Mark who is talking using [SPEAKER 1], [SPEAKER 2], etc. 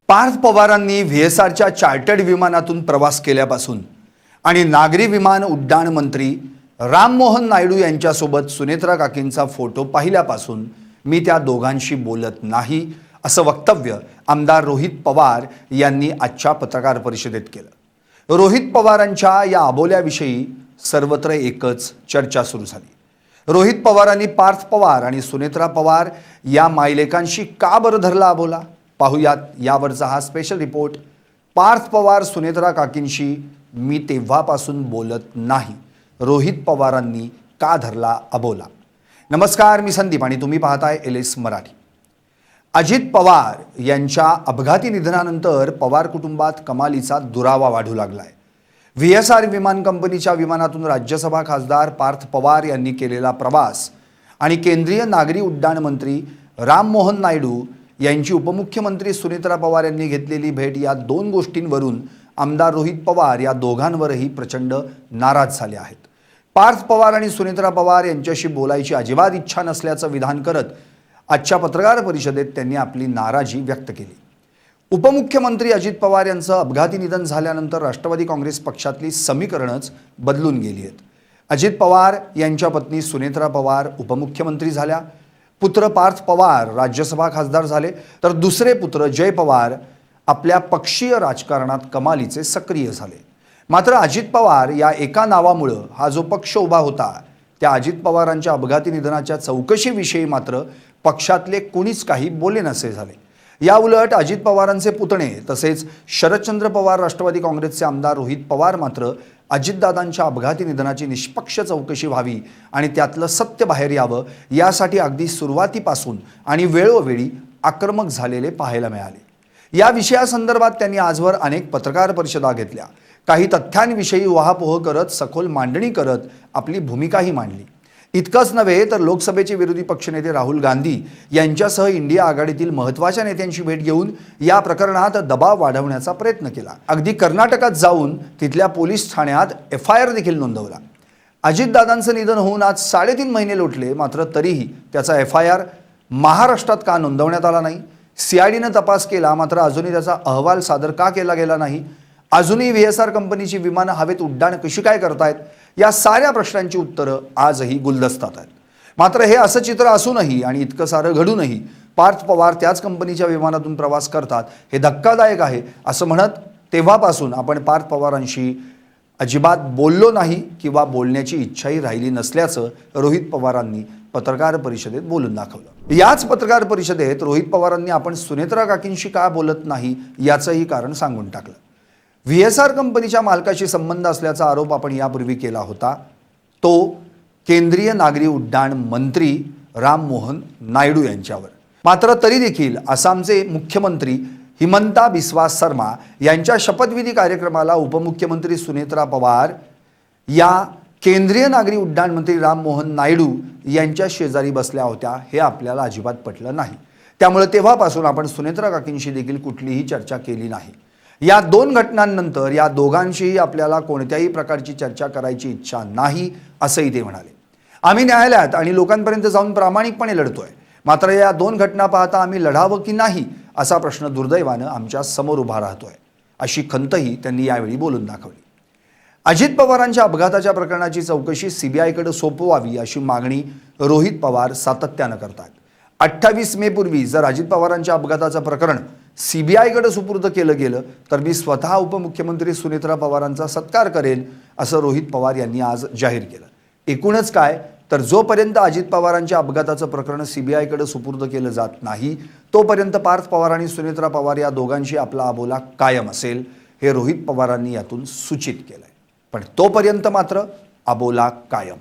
[SPEAKER 1] पार्थ पवारांनी व्हीएसआरच्या चार्टर्ड विमानातून प्रवास केल्यापासून आणि नागरी विमान उड्डाण मंत्री राममोहन नायडू यांच्यासोबत सुनेत्रा काकींचा फोटो पाहिल्यापासून मी त्या दोघांशी बोलत नाही असं वक्तव्य आमदार रोहित पवार यांनी आजच्या पत्रकार परिषदेत केलं। रोहित पवारांच्या या अबोल्याविषयी सर्वत्र एकच चर्चा सुरू झाली। रोहित पवारांनी पार्थ पवार आणि सुनेत्रा पवार या मायलेकांशी का बरं धरला अबोला? पाहुयात यावरचा हा स्पेशल रिपोर्ट। पार्थ पवार सुनेत्रा काकींशी मी तेव्हापासून बोलत नाही, रोहित पवारांनी का धरला अबोला? नमस्कार, मी संदीप आणि तुम्ही पाहताय LS मराठी। अजित पवार यांच्या अपघाती निधनानंतर पवार कुटुंबात कमालीचा दुरावा वाढू लागलाय। व्हीएसआर विमान कंपनीच्या विमानातून राज्यसभा खासदार पार्थ पवार यांनी केलेला प्रवास आणि केंद्रीय नागरी उड्डाण मंत्री राममोहन नायडू यांची उपमुख्यमंत्री सुनेत्रा पवार यांनी घेतलेली भेट या दोन गोष्टींवरून आमदार रोहित पवार या दोघांवरही प्रचंड नाराज झाले आहेत। पार्थ पवार आणि सुनेत्रा पवार यांच्याशी बोलायची अजिबात इच्छा नसल्याचं विधान करत आजच्या पत्रकार परिषदेत त्यांनी आपली नाराजी व्यक्त केली। उपमुख्यमंत्री अजित पवार यांचं अपघाती निधन झाल्यानंतर राष्ट्रवादी काँग्रेस पक्षातली समीकरणच बदलून गेली आहेत। अजित पवार यांच्या पत्नी सुनेत्रा पवार उपमुख्यमंत्री झाल्या, पुत्र पार्थ पवार राज्यसभा खासदार झाले, तर दुसरे पुत्र जय पवार आपल्या पक्षीय राजकारणात कमालीचे सक्रिय झाले। मात्र अजित पवार या एका नावामुळे हा जो पक्ष उभा होता त्या अजित पवारांच्या अपघाती निधनाच्या चौकशीविषयी मात्र पक्षातले कुणीच काही बोले नसे झाले। या उलट अजित पवारांचे पुतणे तसेच शरदचंद्र पवार राष्ट्रवादी काँग्रेसचे आमदार रोहित पवार मात्र अजितदादांच्या अपघाती निधनाची निष्पक्ष चौकशी व्हावी आणि त्यातलं सत्य बाहेर यावं यासाठी अगदी सुरुवातीपासून आणि वेळोवेळी आक्रमक झालेले पाहायला मिळाले। या विषयासंदर्भात त्यांनी आजवर अनेक पत्रकार परिषदा घेतल्या, काही तथ्यांविषयी उहापोह करत सखोल मांडणी करत आपली भूमिकाही मांडली। इतकंच नव्हे तर लोकसभेचे विरोधी पक्षनेते राहुल गांधी यांच्यासह इंडिया आघाडीतील महत्त्वाच्या नेत्यांची भेट घेऊन या प्रकरणात दबाव वाढवण्याचा प्रयत्न केला। अगदी कर्नाटकात जाऊन तिथल्या पोलीस ठाण्यात FIR देखील नोंदवला। अजितदादांचं निधन होऊन आज 3.5 महिने लोटले, मात्र तरीही त्याचा FIR महाराष्ट्रात का नोंदवण्यात आला नाही? CIDनं तपास केला, मात्र अजूनही त्याचा अहवाल सादर का केला गेला नाही? अजूनही व्हीएसआर कंपनीची विमानं हवेत उड्डाण कशी काय करतायत? या साऱ्या प्रश्नांची उत्तरं आजही गुलदस्तात आहेत। मात्र हे असं चित्र असूनही आणि इतकं सारं घडूनही पार्थ पवार त्याच कंपनीच्या विमानातून प्रवास करतात हे धक्कादायक आहे असं म्हणत तेव्हापासून आपण पार्थ पवारांशी अजिबात बोललो नाही किंवा बोलण्याची इच्छाही राहिली नसल्याचं रोहित पवारांनी पत्रकार परिषदेत बोलून दाखवलं। याच पत्रकार परिषदेत रोहित पवारांनी आपण सुनेत्रा काकींशी का बोलत नाही याचंही कारण सांगून टाकलं। व्हीएसआर कंपनीच्या मालकाशी संबंध असल्याचा आरोप आपण यापूर्वी केला होता, तो केंद्रीय नागरी उड्डाण मंत्री राममोहन नायडू यांच्यावर। मात्र तरी देखील आसामचे मुख्यमंत्री हिमंता बिस्वा शर्मा यांच्या शपथविधी कार्यक्रमाला उपमुख्यमंत्री सुनेत्रा पवार या केंद्रीय नागरी उड्डाण मंत्री राममोहन नायडू यांच्या शेजारी बसल्या होत्या हे आपल्याला अजिबात पटलं नाही। त्यामुळे तेव्हापासून आपण सुनेत्रा काकींशी देखील कुठलीही चर्चा केली नाही। या दोन घटनांनंतर या दोघांशीही आपल्याला कोणत्याही प्रकारची चर्चा करायची इच्छा नाही असंही ते म्हणाले। आम्ही न्यायालयात आणि लोकांपर्यंत जाऊन प्रामाणिकपणे लढतोय, मात्र या दोन घटना पाहता आम्ही लढावं की नाही असा प्रश्न दुर्दैवानं आमच्या समोर उभा राहतोय, अशी खंतही त्यांनी यावेळी बोलून दाखवली। अजित पवारांच्या अपघाताच्या प्रकरणाची चौकशी CBIकडे सोपवावी अशी मागणी रोहित पवार सातत्यानं करतात। 28 मे पूर्वी जर अजित पवारांच्या अपघाताचं प्रकरण CBIकडे सुपूर्द केलं गेलं तर मी स्वतः उपमुख्यमंत्री सुनेत्रा पवारांचा सत्कार करेन असं रोहित पवार यांनी आज जाहीर केलं। एकूणच काय तर जोपर्यंत अजित पवारांच्या अपघाताचं प्रकरण CBIकडे सुपूर्द केलं जात नाही तोपर्यंत पार्थ पवार आणि सुनेत्रा पवार या दोघांशी आपला अबोला कायम असेल हे रोहित पवारांनी यातून सूचित केलंय। पण तोपर्यंत मात्र अबोला कायम।